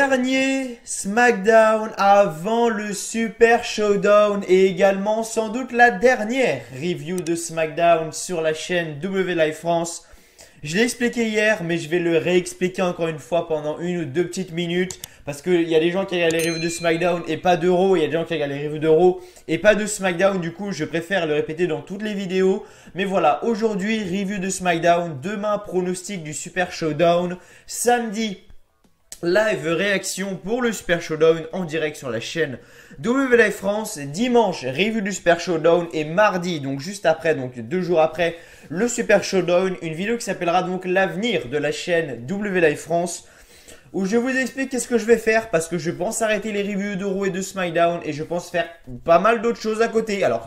Dernier SmackDown avant le Super Showdown et également sans doute la dernière review de SmackDown sur la chaîne W Live France. Je l'ai expliqué hier mais je vais le réexpliquer encore une fois pendant une ou deux petites minutes parce qu'il y a des gens qui regardent les reviews de SmackDown et pas d'Euro, il y a des gens qui regardent les reviews d'Euro et pas de SmackDown, du coup je préfère le répéter dans toutes les vidéos. Mais voilà, aujourd'hui review de SmackDown, demain pronostic du Super Showdown, samedi live réaction pour le Super Showdown en direct sur la chaîne W Live France. Dimanche, review du Super Showdown et mardi, donc juste après, donc 2 jours après, le Super Showdown. Une vidéo qui s'appellera donc l'avenir de la chaîne W Live France, où je vous explique qu'est-ce que je vais faire parce que je pense arrêter les reviews d'Euro et de SmackDown et je pense faire pas mal d'autres choses à côté. Alors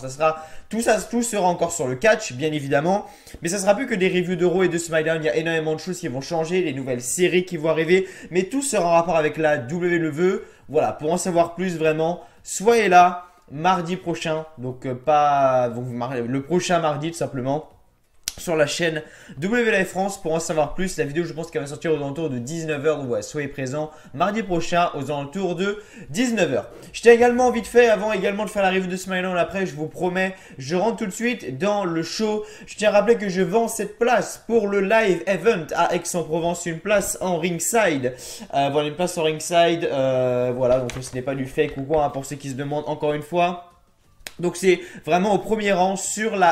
tout sera encore sur le catch bien évidemment, mais ça sera plus que des reviews d'Euro et de SmackDown. Il y a énormément de choses qui vont changer, les nouvelles séries qui vont arriver, mais tout sera en rapport avec la WWE. Voilà, pour en savoir plus vraiment, soyez là mardi prochain, donc le prochain mardi tout simplement, sur la chaîne W Live France pour en savoir plus. La vidéo je pense qu'elle va sortir aux alentours de 19 h, donc ouais, soyez présents mardi prochain aux alentours de 19 h. Je tiens également vite fait, avant également de faire la review de SmackDown après, je vous promets, je rentre tout de suite dans le show. Je tiens à rappeler que je vends cette place pour le live event à Aix-en-Provence, une place en ringside. Voilà, une place en ringside, voilà, donc ce n'est pas du fake ou quoi, hein, pour ceux qui se demandent encore une fois. Donc c'est vraiment au premier rang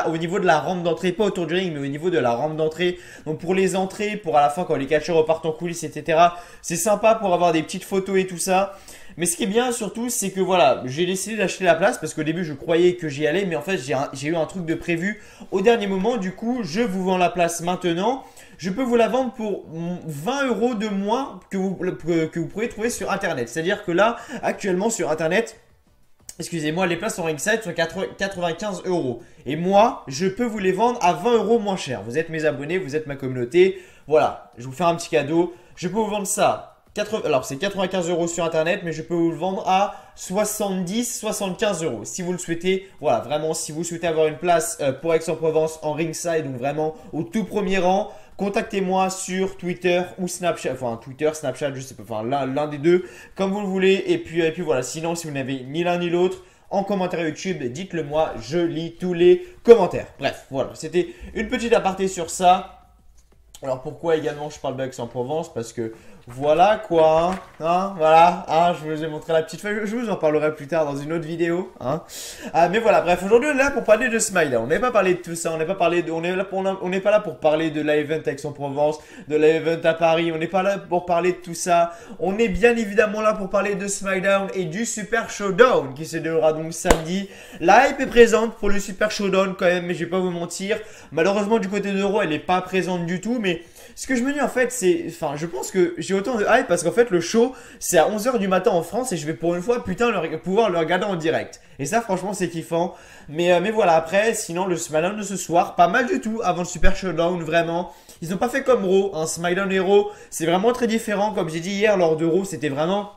au niveau de la rampe d'entrée, pas autour du ring mais au niveau de la rampe d'entrée. Donc pour les entrées, pour à la fin quand les catcheurs repartent en coulisses etc. C'est sympa pour avoir des petites photos et tout ça. Mais ce qui est bien surtout c'est que voilà, j'ai décidé d'acheter la place parce qu'au début je croyais que j'y allais. Mais en fait j'ai eu un truc de prévu au dernier moment. Du coup je vous vends la place maintenant. Je peux vous la vendre pour 20 € de moins que vous pourrez trouver sur internet. C'est-à-dire que là actuellement sur internet, excusez-moi, les places en ringside sont 95 €. Et moi, je peux vous les vendre à 20 € moins cher. Vous êtes mes abonnés, vous êtes ma communauté. Voilà, je vous fais un petit cadeau. Je peux vous vendre ça. Alors, c'est 95 € sur internet, mais je peux vous le vendre à 70-75 €. Si vous le souhaitez, voilà, vraiment, si vous souhaitez avoir une place pour Aix-en-Provence en ringside, donc vraiment au tout premier rang, contactez-moi sur Twitter ou Snapchat, enfin Twitter, Snapchat, je sais pas, enfin l'un des deux, comme vous le voulez. Et puis voilà, sinon si vous n'avez ni l'un ni l'autre, en commentaire YouTube, dites-le moi, je lis tous les commentaires. Bref, voilà, c'était une petite aparté sur ça. Alors pourquoi également je parle d'Aix-en-Provence? Parce que voilà quoi, voilà, je vous ai montré la petite feuille, je vous en parlerai plus tard dans une autre vidéo, mais voilà, bref, aujourd'hui on est là pour parler de SmackDown. On n'est pas parlé de tout ça, on n'est pas là pour parler de l'event Aix-en-Provence, de l'event à Paris, on n'est pas là pour parler de tout ça. On est bien évidemment là pour parler de SmackDown et du Super Showdown qui se déroulera donc samedi. La hype est présente pour le Super Showdown quand même, mais je vais pas vous mentir, malheureusement du côté d'Euro elle n'est pas présente du tout. Mais ce que je me dis en fait c'est, je pense que j'ai autant de hype parce qu'en fait le show c'est à 11 h du matin en France et je vais pour une fois pouvoir le regarder en direct. Et ça franchement c'est kiffant. Mais voilà, après sinon le SmackDown de ce soir, pas mal du tout avant le Super Showdown vraiment. Ils n'ont pas fait comme Raw, SmackDown et Raw, c'est vraiment très différent. Comme j'ai dit hier lors de Raw, c'était vraiment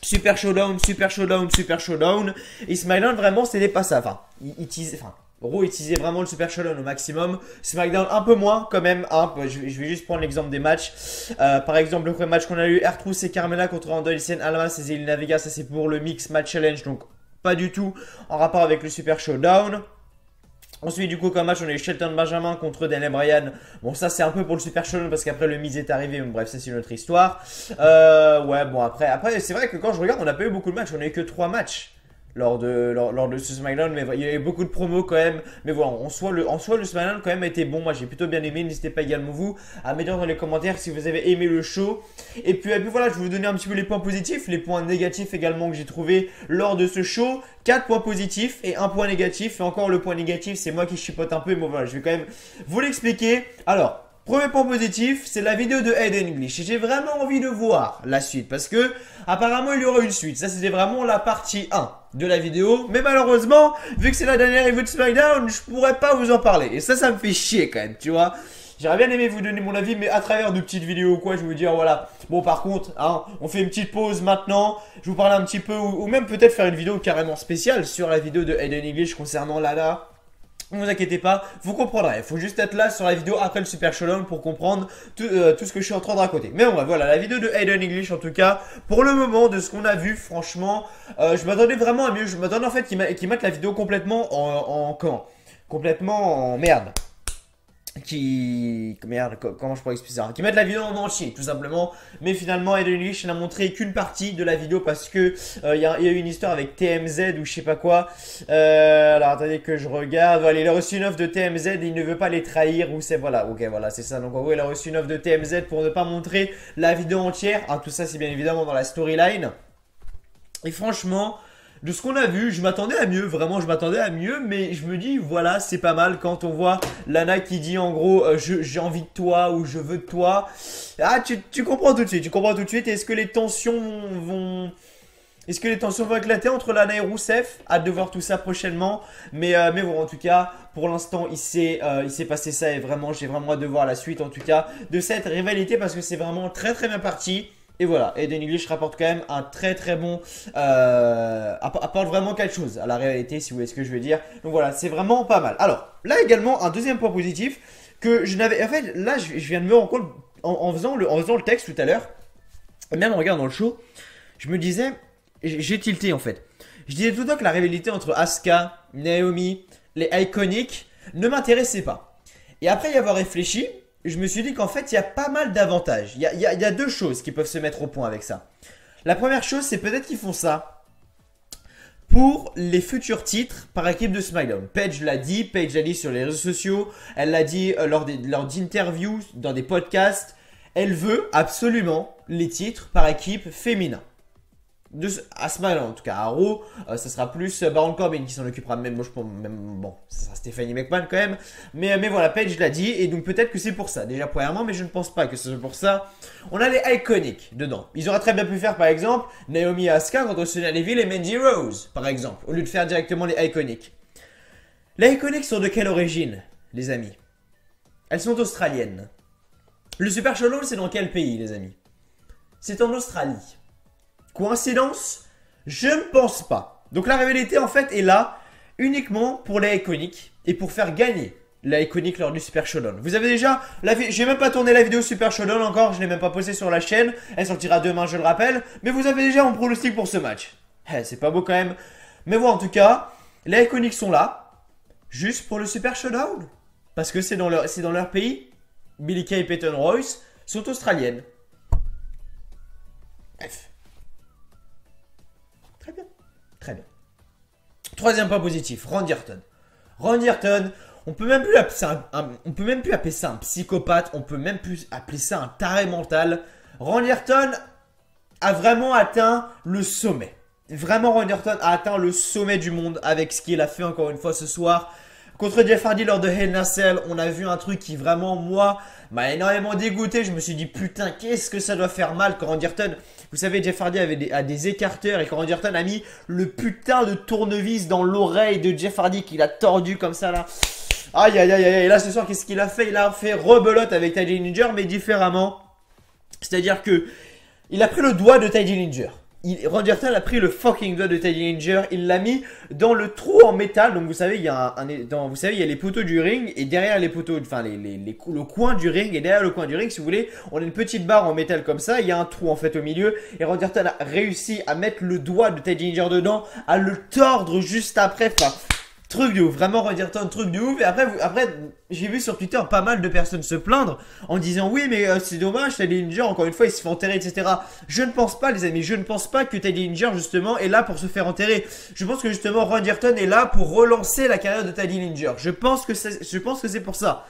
Super Showdown, Super Showdown, Super Showdown. Et SmackDown vraiment c'était pas ça. Raw utilisait vraiment le Super Showdown au maximum. SmackDown un peu moins quand même. Je vais juste prendre l'exemple des matchs. Par exemple, le premier match qu'on a eu, R-Truth et Carmella contre Anderson Almas et Zelina Vega. Ça c'est pour le Mix Match Challenge. Donc pas du tout en rapport avec le Super Showdown. Ensuite du coup comme match on a eu Shelton Benjamin contre Daniel Bryan. Bon ça c'est un peu pour le Super Showdown parce qu'après le Miz est arrivé. Bref ça c'est une autre histoire. Ouais bon après c'est vrai que quand je regarde on n'a pas eu beaucoup de matchs. On n'a eu que 3 matchs lors de ce SmackDown, mais il y a eu beaucoup de promos quand même. Mais voilà, en soi le SmackDown quand même a été bon. Moi j'ai plutôt bien aimé. N'hésitez pas également vous à me dire dans les commentaires si vous avez aimé le show. Et puis voilà, je vais vous donner un petit peu les points positifs, les points négatifs également que j'ai trouvé lors de ce show. 4 points positifs et 1 point négatif. Et encore le point négatif c'est moi qui chipote un peu, mais bon voilà, je vais quand même vous l'expliquer. Alors premier point positif, c'est la vidéo de Aiden English. Et j'ai vraiment envie de voir la suite parce que apparemment il y aura une suite. Ça c'était vraiment la partie 1 de la vidéo. Mais malheureusement, vu que c'est la dernière review de SmackDown, je pourrais pas vous en parler. Et ça me fait chier quand même, tu vois. J'aurais bien aimé vous donner mon avis, mais à travers de petites vidéos ou quoi, je vais vous dire voilà. Bon par contre, on fait une petite pause maintenant. Je vous parle un petit peu, ou même peut-être faire une vidéo carrément spéciale sur la vidéo de Aiden English concernant Lana. Ne vous inquiétez pas, vous comprendrez. Il faut juste être là sur la vidéo après le Super Showdown pour comprendre tout ce que je suis en train de raconter. Mais en vrai, voilà, la vidéo de Aiden English en tout cas, pour le moment, de ce qu'on a vu, franchement, je m'attendais vraiment à mieux. Je m'attendais en fait qu'ils mettent la vidéo complètement complètement en merde. Merde, comment je pourrais expliquer ça? Qui mettent la vidéo en entier, tout simplement. Mais finalement, Aiden English n'a montré qu'une partie de la vidéo parce que il y a eu une histoire avec TMZ ou je sais pas quoi. Alors attendez que je regarde. Voilà, il a reçu une offre de TMZ et il ne veut pas les trahir ou c'est voilà. Ok, voilà, c'est ça. Donc en gros, il a reçu une offre de TMZ pour ne pas montrer la vidéo entière. Tout ça, c'est bien évidemment dans la storyline. Et franchement, de ce qu'on a vu, je m'attendais à mieux, vraiment je m'attendais à mieux, mais je me dis voilà c'est pas mal quand on voit Lana qui dit en gros j'ai envie de toi ou je veux de toi. Ah tu comprends tout de suite, est-ce que les tensions vont... Est-ce que les tensions vont éclater entre Lana et Rousseff? Hâte de voir tout ça prochainement. Mais bon, en tout cas, pour l'instant, il s'est passé ça et vraiment, j'ai vraiment hâte de voir la suite en tout cas de cette rivalité parce que c'est vraiment très très bien parti. Et voilà, Aiden English rapporte quand même un très très bon... apporte vraiment quelque chose à la réalité, si vous voyez ce que je veux dire. Donc voilà, c'est vraiment pas mal. Alors, là également, un deuxième point positif que je n'avais... En fait, là, je viens de me rendre compte en faisant le texte tout à l'heure, même en regardant le show, je me disais... J'ai tilté en fait. Je disais tout le temps que la rivalité entre Asuka, Naomi, les Iconics ne m'intéressait pas. Et après y avoir réfléchi... Je me suis dit qu'en fait, il y a pas mal d'avantages. Il y a deux choses qui peuvent se mettre au point avec ça. La première chose, c'est peut-être qu'ils font ça pour les futurs titres par équipe de SmackDown. Paige l'a dit sur les réseaux sociaux. Elle l'a dit lors d'interviews, dans des podcasts. Elle veut absolument les titres par équipe féminin. À SmackDown en tout cas, à Raw, ça sera plus Baron Corbin qui s'en occupera. Même moi je pense, bon, ça sera Stephanie McMahon quand même. Mais voilà, Paige l'a dit et donc peut-être que c'est pour ça. Déjà premièrement, mais je ne pense pas que ce soit pour ça. On a les Iconics dedans. Ils auraient très bien pu faire par exemple Naomi et Asuka contre Sonya Deville et Mandy Rose par exemple, au lieu de faire directement les Iconics. Les Iconics sont de quelle origine, les amis? Elles sont australiennes. Le Super Showdown, c'est dans quel pays, les amis? C'est en Australie. Coïncidence? Je ne pense pas. Donc la rivalité en fait est là uniquement pour les Iconics et pour faire gagner la Iconic lors du Super Showdown. Vous avez déjà... J'ai même pas tourné la vidéo Super Showdown encore, je l'ai même pas postée sur la chaîne. Elle sortira demain, je le rappelle. Mais vous avez déjà mon pronostic pour ce match. C'est pas beau quand même. Mais bon, en tout cas, les Iconics sont là juste pour le Super Showdown. Parce que c'est dans leur pays. Billie Kay et Peyton Royce sont australiennes. Bref. Très bien. Très bien. Troisième point positif, Randy Orton. Randy Orton, on peut même plus appeler ça un psychopathe, on peut même plus appeler ça un taré mental. Randy Orton a vraiment atteint le sommet. Vraiment, Randy Orton a atteint le sommet du monde avec ce qu'il a fait encore une fois ce soir. Contre Jeff Hardy lors de Hell in a Cell, on a vu un truc qui vraiment, moi, m'a énormément dégoûté. Je me suis dit, putain, qu'est-ce que ça doit faire mal quand Randy Orton... Vous savez, Jeff Hardy a des écarteurs et quand Randy Orton a mis le putain de tournevis dans l'oreille de Jeff Hardy qu'il a tordu comme ça, là. Aïe, aïe, aïe, aïe. Et là, ce soir, qu'est-ce qu'il a fait? Il a fait rebelote avec Teddy Dillinger, mais différemment. C'est-à-dire que il a pris le doigt de Teddy Dillinger. Randy Orton a pris le fucking doigt de Teddy Dillinger, il l'a mis dans le trou en métal. Donc vous savez, il y a il y a les poteaux du ring et derrière les poteaux, enfin le coin du ring et derrière le coin du ring, si vous voulez, on a une petite barre en métal comme ça. Il y a un trou en fait au milieu et Randy Orton a réussi à mettre le doigt de Teddy Dillinger dedans, à le tordre juste après. Enfin, truc de ouf, vraiment Randy Orton, truc de ouf. Et après j'ai vu sur Twitter pas mal de personnes se plaindre en disant oui mais c'est dommage, Teddy Dillinger encore une fois il se fait enterrer etc. Je ne pense pas les amis, je ne pense pas que Teddy Dillinger justement est là pour se faire enterrer. Je pense que justement Randy Orton est là pour relancer la carrière de Teddy Dillinger. Je pense que c'est pour ça.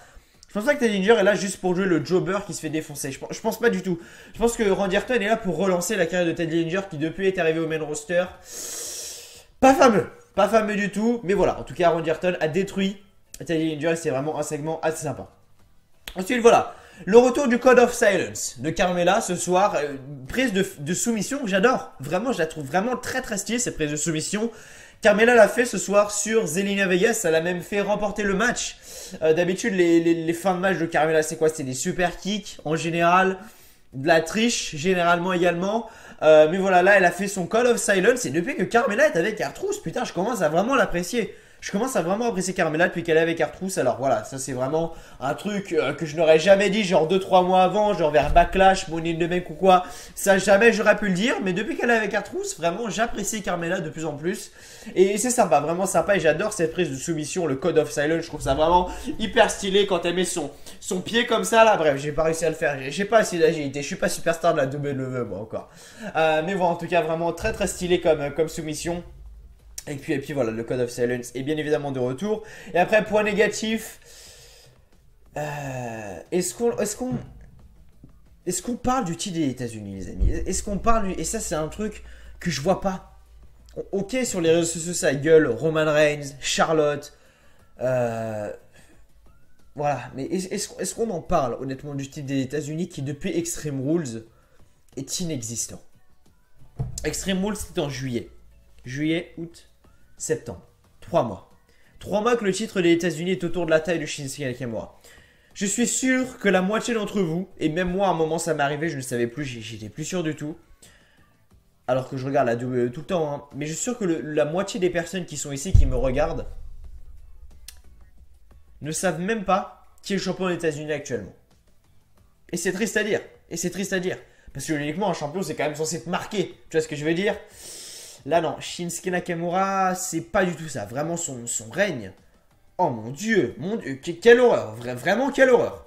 Je pense pas que Teddy Dillinger est là juste pour jouer le jobber qui se fait défoncer. Je pense pas du tout. Je pense que Randy Orton est là pour relancer la carrière de Teddy Dillinger qui depuis est arrivé au main roster. Pas fameux. Pas fameux du tout, mais voilà, en tout cas Randy Orton a détruit Teddy Dillinger et c'est vraiment un segment assez sympa. Ensuite voilà, le retour du Code of Silence de Carmella ce soir, prise de soumission que j'adore, vraiment je la trouve vraiment très très stylée cette prise de soumission. Carmella l'a fait ce soir sur Zelina Vega, ça l'a même fait remporter le match. D'habitude les fins de match de Carmella c'est quoi? C'est des super kicks en général, de la triche généralement également. Mais voilà, là elle a fait son Call of Silence et depuis que Carmella est avec R-Truth, putain je commence à vraiment l'apprécier. Je commence à vraiment apprécier Carmella depuis qu'elle est avec R-Truth. Alors voilà, ça c'est vraiment un truc que je n'aurais jamais dit genre 2-3 mois avant, genre vers Backlash, Money in the Bank ou quoi. Ça jamais j'aurais pu le dire, mais depuis qu'elle est avec R-Truth, vraiment j'apprécie Carmella de plus en plus. Et c'est sympa, vraiment sympa, et j'adore cette prise de soumission, le Code of Silence. Je trouve ça vraiment hyper stylé quand elle met son pied comme ça là. Bref, j'ai pas réussi à le faire, j'ai pas assez d'agilité, je suis pas superstar de la WWE moi encore. Mais voilà, en tout cas vraiment très très stylé comme soumission. Et puis voilà, le Code of Silence est bien évidemment de retour. Et après, point négatif, est-ce qu'on parle du titre des États-Unis, les amis? Est-ce qu'on parle et ça c'est un truc que je vois pas. Ok, sur les réseaux sociaux ça gueule, Roman Reigns, Charlotte, voilà. Mais est-ce qu'on en parle honnêtement du titre des États-Unis qui depuis Extreme Rules est inexistant? Extreme Rules c'était en juillet, août, septembre. 3 mois. 3 mois que le titre des États-Unis est autour de la taille de Shinsuke Nakamura. Je suis sûr que la moitié d'entre vous, et même moi à un moment ça m'est arrivé, je ne savais plus, j'étais plus sûr du tout. Alors que je regarde la WWE tout le temps, hein, mais je suis sûr que la moitié des personnes qui sont ici, qui me regardent, ne savent même pas qui est le champion des États-Unis actuellement. Et c'est triste à dire. Parce que logiquement, un champion, c'est quand même censé te marquer. Tu vois ce que je veux dire? Là, non. Shinsuke Nakamura, c'est pas du tout ça. Vraiment, son règne. Oh mon Dieu. Quelle horreur. Vraiment, quelle horreur.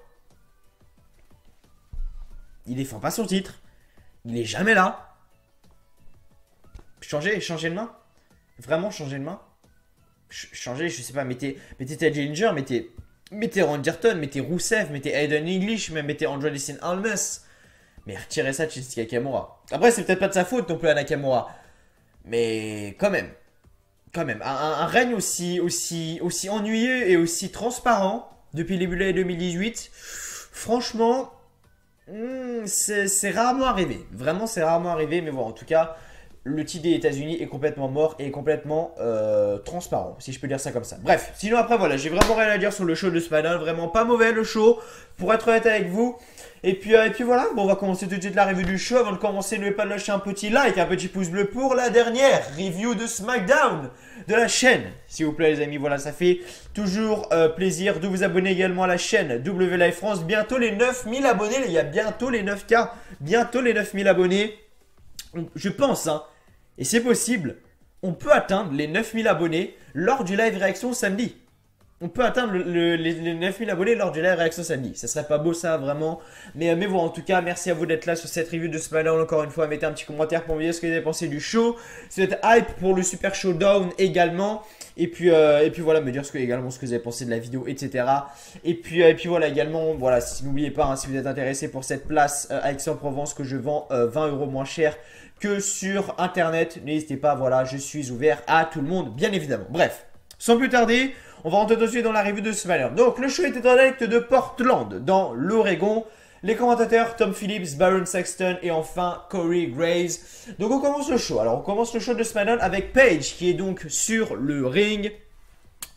Il défend pas son titre. Il est jamais là. Changer de main. Vraiment, changer de main. Changer, je sais pas. Mettez Ted Gillinger, mettez Randy Orton, mettez Rusev, mettez Aiden English, même mettez Andrade Cien Almas. Mais retirez ça de Shinsuke Nakamura. Après, c'est peut-être pas de sa faute non plus à Nakamura. Mais quand même. Un règne aussi ennuyeux et aussi transparent depuis le début de l'année 2018. Franchement, c'est rarement arrivé. Vraiment, c'est rarement arrivé. Mais bon, en tout cas, le titre des États-Unis est complètement mort et complètement transparent, si je peux dire ça comme ça. Bref, sinon après, voilà, j'ai vraiment rien à dire sur le show de SmackDown. Vraiment pas mauvais le show, pour être honnête avec vous. Et puis voilà, bon, on va commencer tout de suite la review du show. Avant de commencer, n'oubliez pas de lâcher un petit like, un petit pouce bleu pour la dernière review de SmackDown de la chaîne. S'il vous plaît les amis, voilà, ça fait toujours plaisir de vous abonner également à la chaîne W Live France. Bientôt les 9000 abonnés, il y a bientôt les 9K, bientôt les 9000 abonnés. Je pense, hein, et c'est possible, on peut atteindre les 9000 abonnés lors du live réaction samedi. On peut atteindre les 9000 abonnés lors du live réaction samedi. Ça serait pas beau ça vraiment. Mais bon, en tout cas, merci à vous d'être là sur cette review de SmackDown. Encore une fois, mettez un petit commentaire pour me dire ce que vous avez pensé du show. Si vous êtes hype pour le Super Showdown également. Et puis voilà, me dire également ce que vous avez pensé de la vidéo, etc. Et puis voilà également, voilà, n'oubliez pas, hein, si vous êtes intéressé pour cette place à Aix-en-Provence que je vends 20 € moins cher que sur internet, n'hésitez pas, voilà, je suis ouvert à tout le monde, bien évidemment. Bref, sans plus tarder, on va rentrer tout de suite dans la review de SmackDown. Donc, le show était en direct de Portland, dans l'Oregon. Les commentateurs, Tom Phillips, Baron Saxton et enfin Corey Graves. Donc, on commence le show. Alors, on commence le show de SmackDown avec Paige qui est donc sur le ring.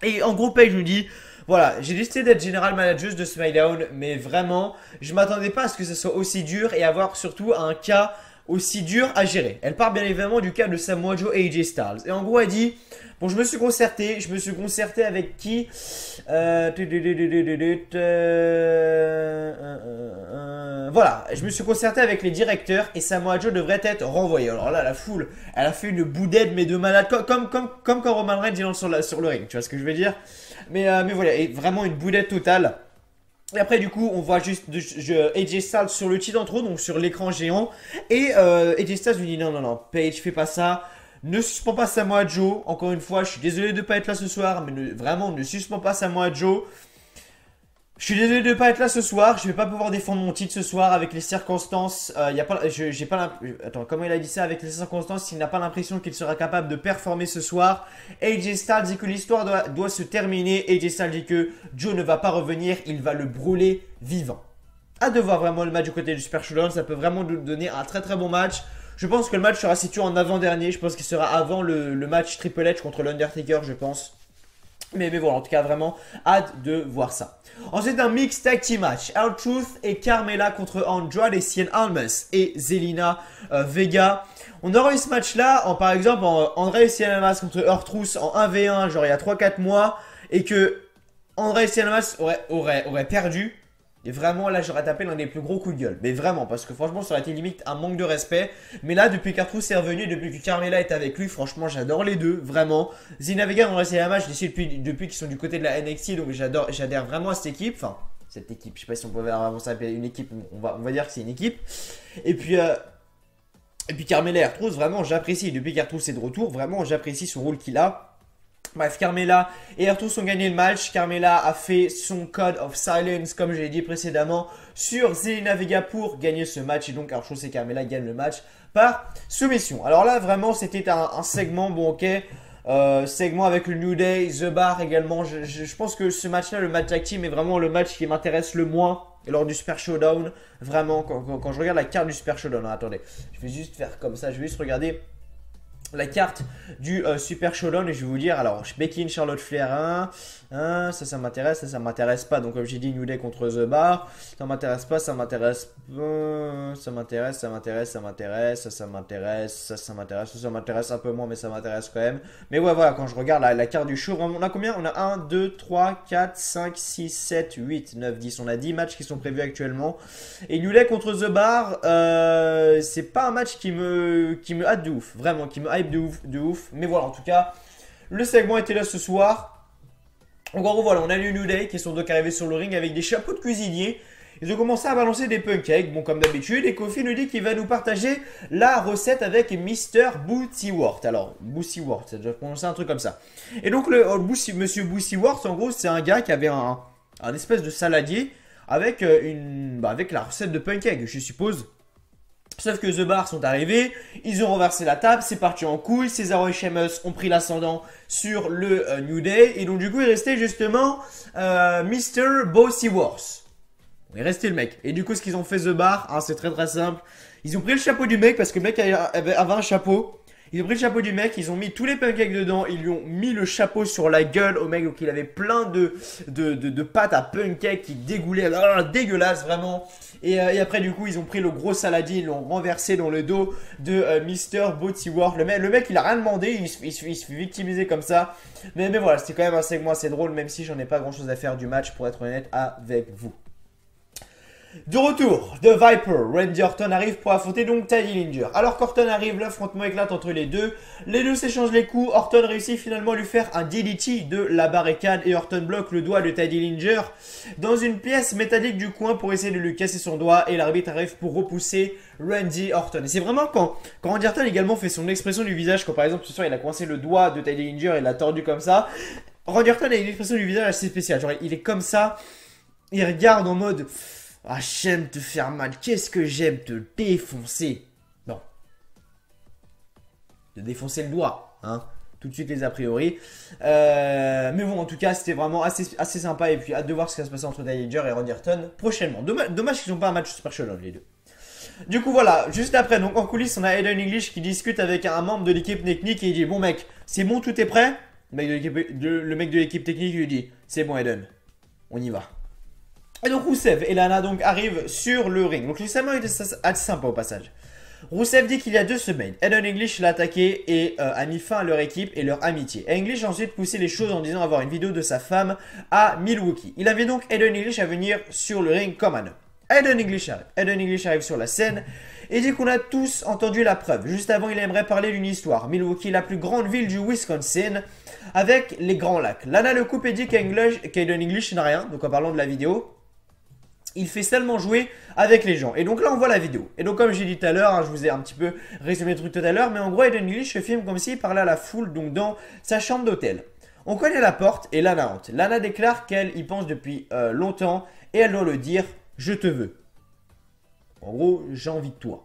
Et en gros, Paige nous dit... Voilà, j'ai décidé d'être General Manager de SmackDown, mais vraiment, je m'attendais pas à ce que ce soit aussi dur et avoir surtout un cas aussi dur à gérer. Elle parle bien évidemment du cas de Samoa Joe et AJ Styles. Et en gros, elle dit, bon, je me suis concerté avec qui voilà, je me suis concerté avec les directeurs et Samoa Joe devrait être renvoyé. Alors là, la foule, elle a fait une boudette, mais de malade, comme quand Roman Reigns est sur le ring, tu vois ce que je veux dire? Mais voilà, et vraiment une boudette totale. Et après du coup on voit juste AJ Styles sur le titre entre eux, donc sur l'écran géant. Et AJ Styles lui dit non, Paige fais pas ça. Ne suspends pas Samoa Joe. Encore une fois, je suis désolé de ne pas être là ce soir, mais vraiment ne suspends pas Samoa Joe. Je suis désolé de ne pas être là ce soir, je vais pas pouvoir défendre mon titre ce soir avec les circonstances. Attends, comment il a dit ça? Avec les circonstances, il n'a pas l'impression qu'il sera capable de performer ce soir. AJ Styles dit que l'histoire doit se terminer. AJ Styles dit que Joe ne va pas revenir, il va le brûler vivant. Hâte de voir vraiment le match du côté du Super Showdown, ça peut vraiment nous donner un très bon match. Je pense que le match sera situé en avant-dernier, je pense qu'il sera avant le match Triple H contre l'Undertaker, je pense. Mais voilà, en tout cas, vraiment, hâte de voir ça. Ensuite, un mix tag team match. R-Truth et Carmella contre Andrade Cien Almas et Zelina Vega. On aurait eu ce match-là, par exemple, en André Cienamas contre Earthrous en 1v1, genre il y a 3-4 mois, et que André Cienamas aurait perdu. Et vraiment, là, j'aurais tapé l'un des plus gros coups de gueule. Mais vraiment, parce que franchement, ça aurait été limite un manque de respect. Mais là, depuis qu'Arthrous est revenu, depuis que Carmella est avec lui, franchement, j'adore les deux, vraiment. Zelina Vega, André Cienamas, je les suis depuis qu'ils sont du côté de la NXT, donc j'adhère vraiment à cette équipe. Enfin, cette équipe, je sais pas si on peut vraiment s'appeler une équipe, on va dire que c'est une équipe. Et puis Carmella et Arthrous, vraiment, j'apprécie. Depuis qu'Arthrous est de retour, vraiment, j'apprécie son rôle qu'il a. Bref, Carmella et Arthrous ont gagné le match. Carmella a fait son Code of Silence, comme je l'ai dit précédemment, sur Zelina Vega pour gagner ce match. Et donc, Arthrous et Carmella gagnent le match par soumission. Alors là, vraiment, c'était un segment, bon, ok. Segment avec le New Day, The Bar également. Je pense que ce match-là, le match tag team, est vraiment le match qui m'intéresse le moins lors du Super Showdown. Vraiment, quand je regarde la carte du Super Showdown. Alors, attendez, je vais juste faire comme ça. Je vais juste regarder la carte du Super Showdown et je vais vous dire, alors Becky Lynch, Charlotte Flair, ça m'intéresse, ça m'intéresse pas. Donc comme j'ai dit, New Day contre The Bar, ça m'intéresse pas, ça m'intéresse un peu moins, mais ça m'intéresse quand même. Mais ouais, voilà, quand je regarde la carte du show, on a combien? On a 1, 2, 3, 4, 5, 6, 7, 8, 9, 10. On a 10 matchs qui sont prévus actuellement. Et New Day contre The Bar, c'est pas un match qui me hâte de ouf, vraiment, qui me hype de ouf. Mais voilà, en tout cas, le segment était là ce soir. En gros, voilà, on a les New Day qui sont donc arrivés sur le ring avec des chapeaux de cuisinier. Ils ont commencé à balancer des pancakes, bon comme d'habitude. Et Kofi nous dit qu'il va nous partager la recette avec Mr. Boosieworth. Alors, Boosieworth, ça doit prononcer un truc comme ça. Et donc, Monsieur Boosieworth, en gros, c'est un gars qui avait un espèce de saladier avec, avec la recette de pancakes, je suppose. Sauf que The Bar sont arrivés, ils ont renversé la table, c'est parti en couille, Cesaro et Sheamus ont pris l'ascendant sur le New Day, et donc du coup il restait justement Mr. Boosieworth. Il restait le mec, et du coup ce qu'ils ont fait The Bar, c'est très très simple, ils ont pris le chapeau du mec, parce que le mec avait un chapeau. Ils ont pris le chapeau du mec, ils ont mis tous les pancakes dedans, ils lui ont mis le chapeau sur la gueule au mec, donc il avait plein de pâtes à pancakes qui dégoulaient, dégueulasse vraiment. Et après du coup ils ont pris le gros saladier, ils l'ont renversé dans le dos de Mr. Boosieworth. Le mec il a rien demandé, il se fait victimiser comme ça. Mais voilà, c'était quand même un segment assez drôle, même si j'en ai pas grand chose à faire du match pour être honnête avec vous. De retour, The Viper, Randy Orton arrive pour affronter donc Teddy Dillinger. Alors qu'Orton arrive, l'affrontement éclate entre les deux s'échangent les coups, Orton réussit finalement à lui faire un DDT de la barricade et Orton bloque le doigt de Teddy Dillinger dans une pièce métallique du coin pour essayer de lui casser son doigt et l'arbitre arrive pour repousser Randy Orton. Et c'est vraiment quand Randy Orton également fait son expression du visage, quand par exemple ce soir il a coincé le doigt de Teddy Dillinger et l'a tordu comme ça, Randy Orton a une expression du visage assez spéciale, genre il est comme ça, il regarde en mode... Ah, j'aime te faire mal. Qu'est-ce que j'aime te défoncer. Non. De défoncer le doigt. Hein. Tout de suite les a priori. Mais bon, en tout cas, c'était vraiment assez sympa. Et puis, hâte de voir ce qui va se passer entre Dillinger et Randy Orton prochainement. Dommage qu'ils n'ont pas un match super Showdown, les deux. Du coup, voilà. Juste après, donc en coulisses, on a Aiden English qui discute avec un membre de l'équipe technique. Et il dit, bon mec, c'est bon, tout est prêt. Le mec de l'équipe technique lui dit, c'est bon Aiden, on y va. Et donc Rusev et Lana donc arrivent sur le ring. Donc le segment était assez sympa au passage. Rusev dit qu'il y a 2 semaines, Aiden English l'a attaqué et a mis fin à leur équipe et leur amitié. English a ensuite poussé les choses en disant avoir une vidéo de sa femme à Milwaukee. Il avait donc Aiden English à venir sur le ring comme un homme. Aiden English arrive sur la scène et dit qu'on a tous entendu la preuve. Juste avant, il aimerait parler d'une histoire. Milwaukee, la plus grande ville du Wisconsin, avec les grands lacs. Lana le coupe et dit qu'Aiden English n'a rien, donc en parlant de la vidéo. Il fait seulement jouer avec les gens. Et donc là, on voit la vidéo. Et donc, comme j'ai dit tout à l'heure, je vous ai un petit peu résumé le truc tout à l'heure, mais en gros, Aiden English se filme comme s'il parlait à la foule, donc dans sa chambre d'hôtel. On connaît la porte et Lana hante. Lana déclare qu'elle y pense depuis longtemps et elle doit le dire « Je te veux ». En gros, j'ai envie de toi.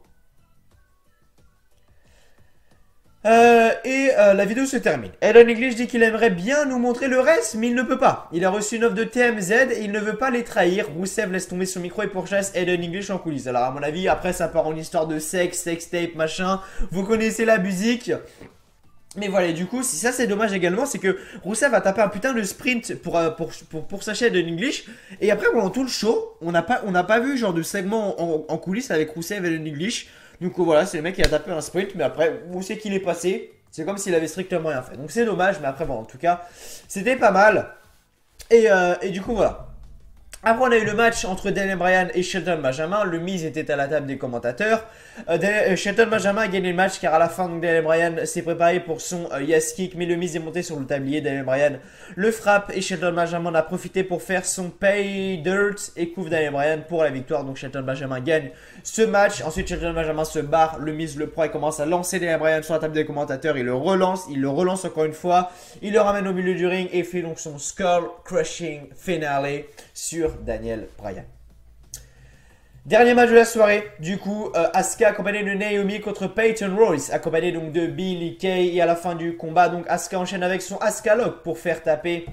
La vidéo se termine. Aiden English dit qu'il aimerait bien nous montrer le reste, mais il ne peut pas. Il a reçu une offre de TMZ et il ne veut pas les trahir. Rusev laisse tomber son micro et pourchasse Aiden English en coulisses. Alors à mon avis, après ça part en histoire de sexe, sextape, machin. Vous connaissez la musique. Mais voilà, du coup, ça c'est dommage également, c'est que Rusev a tapé un putain de sprint pour s'acheter Aiden English. Et après, pendant tout le show, on n'a pas vu genre de segment en coulisses avec Rusev et Aiden English. Donc voilà, c'est le mec qui a tapé un sprint, mais après, où c'est qu'il est passé? C'est comme s'il avait strictement rien fait. Donc c'est dommage, mais après, bon, en tout cas, c'était pas mal. Et du coup, voilà. Après, on a eu le match entre Daniel Bryan et Shelton Benjamin. Le Miz était à la table des commentateurs. Shelton Benjamin a gagné le match car à la fin, Daniel Bryan s'est préparé pour son Yes Kick. Mais le Miz est monté sur le tablier. Daniel Bryan le frappe et Shelton Benjamin en a profité pour faire son Pay Dirt et couvre Daniel Bryan pour la victoire. Donc Shelton Benjamin gagne ce match. Ensuite, Shelton Benjamin se barre. Le Miz le prend et commence à lancer Daniel Bryan sur la table des commentateurs. Il le relance encore une fois. Il le ramène au milieu du ring et fait donc son Skull Crushing Finale sur Daniel Bryan. Dernier match de la soirée, du coup, Asuka accompagnée de Naomi contre Peyton Royce, accompagnée donc de Billie Kay. Et à la fin du combat, donc Asuka enchaîne avec son Asuka Lock pour faire taper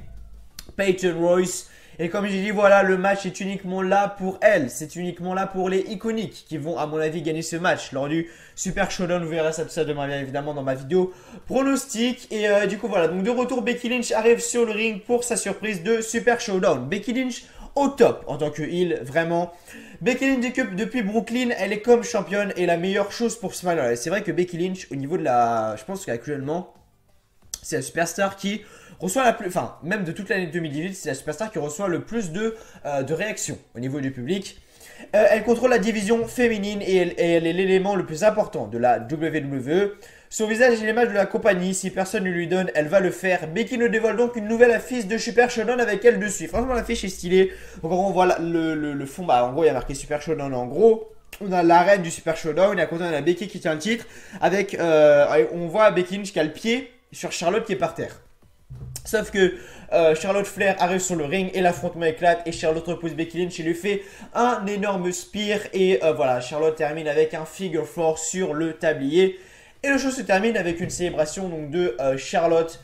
Peyton Royce. Et comme j'ai dit, voilà, le match est uniquement là pour elle. C'est uniquement là pour les iconiques qui vont, à mon avis, gagner ce match lors du Super Showdown. Vous verrez ça, tout ça demain, bien évidemment, dans ma vidéo pronostic. Et du coup, voilà. Donc, de retour, Becky Lynch arrive sur le ring pour sa surprise de Super Showdown. Becky Lynch au top en tant que heel, vraiment. Becky Lynch depuis Brooklyn, elle est comme championne et la meilleure chose pour SmackDown. C'est vrai que Becky Lynch, au niveau de la... Je pense qu'actuellement, c'est la superstar qui reçoit la plus... Enfin, même de toute l'année 2018, c'est la superstar qui reçoit le plus de réactions au niveau du public. Elle contrôle la division féminine et elle est l'élément le plus important de la WWE. Son visage est l'image de la compagnie. Si personne ne lui donne, elle va le faire. Becky nous dévoile donc une nouvelle affiche de Super Showdown avec elle dessus. Franchement, l'affiche est stylée. Donc, on voit le fond. Bah, en gros, il y a marqué Super Showdown. En gros, on a l'arène du Super Showdown. Et à côté, on a Becky qui tient le titre. Avec, on voit Becky Lynch qui a le pied sur Charlotte qui est par terre. Sauf que Charlotte Flair arrive sur le ring et l'affrontement éclate et Charlotte repousse Becky Lynch et lui fait un énorme spear. Et voilà, Charlotte termine avec un figure four sur le tablier. Et le show se termine avec une célébration donc, de Charlotte.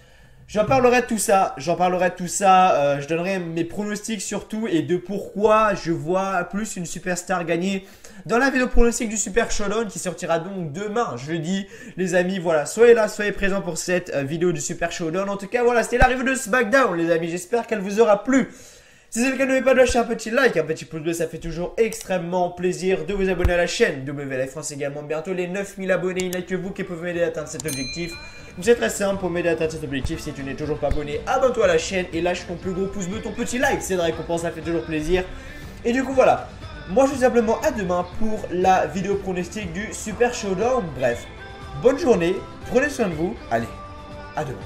J'en parlerai de tout ça. Je donnerai mes pronostics surtout et de pourquoi je vois plus une superstar gagner dans la vidéo pronostic du Super Showdown qui sortira donc demain, jeudi. Les amis, voilà, soyez là, soyez présents pour cette vidéo du Super Showdown. En tout cas, voilà, c'était la review de SmackDown, les amis. J'espère qu'elle vous aura plu. Si c'est le cas, n'oubliez pas de lâcher un petit like, un petit pouce bleu, ça fait toujours extrêmement plaisir. De vous abonner à la chaîne WLife France également. Bientôt les 9000 abonnés, il n'y a que vous qui pouvez m'aider à atteindre cet objectif. Donc c'est très simple pour m'aider à atteindre cet objectif. Si tu n'es toujours pas abonné, abonne-toi à la chaîne et lâche ton plus gros pouce bleu, ton petit like. C'est de récompense, ça fait toujours plaisir. Et du coup voilà, moi je vous dis simplement à demain pour la vidéo pronostic du Super Showdown. Bref, bonne journée, prenez soin de vous. Allez, à demain.